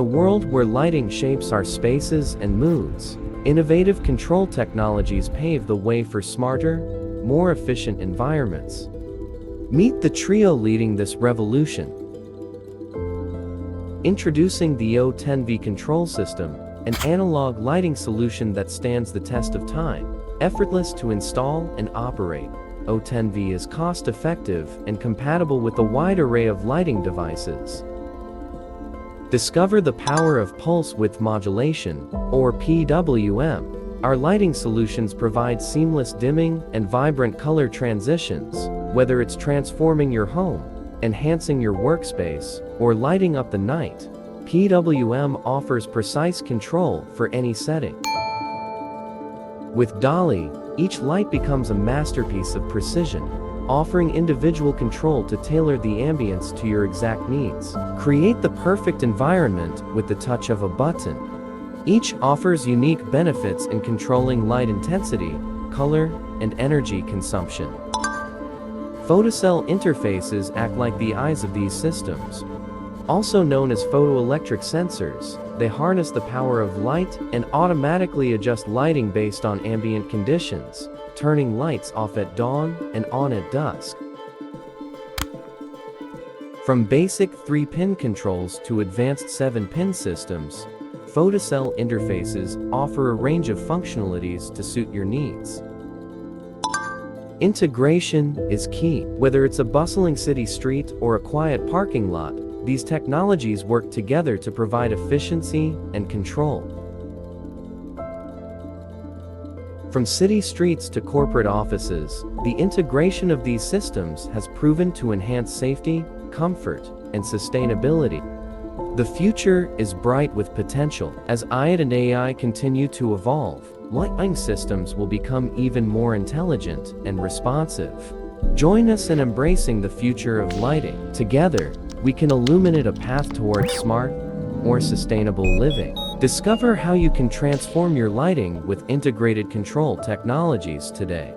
a world where lighting shapes our spaces and moods, innovative control technologies pave the way for smarter, more efficient environments. Meet the trio leading this revolution. Introducing the O10V control system, an analog lighting solution that stands the test of time. Effortless to install and operate, O10V is cost-effective and compatible with a wide array of lighting devices. Discover the power of pulse width modulation, or PWM. Our lighting solutions provide seamless dimming and vibrant color transitions, whether it's transforming your home, enhancing your workspace, or lighting up the night. PWM offers precise control for any setting. With DALI, each light becomes a masterpiece of precision, offering individual control to tailor the ambience to your exact needs. Create the perfect environment with the touch of a button. Each offers unique benefits in controlling light intensity, color, and energy consumption. Photocell interfaces act like the eyes of these systems. Also known as photoelectric sensors, they harness the power of light and automatically adjust lighting based on ambient conditions, turning lights off at dawn and on at dusk. From basic 3-pin controls to advanced 7-pin systems, Photocell interfaces offer a range of functionalities to suit your needs. Integration is key. Whether it's a bustling city street or a quiet parking lot, these technologies work together to provide efficiency and control. From city streets to corporate offices, the integration of these systems has proven to enhance safety, comfort, and sustainability. The future is bright with potential. As IT and AI continue to evolve, lighting systems will become even more intelligent and responsive. Join us in embracing the future of lighting. Together, we can illuminate a path towards smart, more sustainable living. Discover how you can transform your lighting with integrated control technologies today.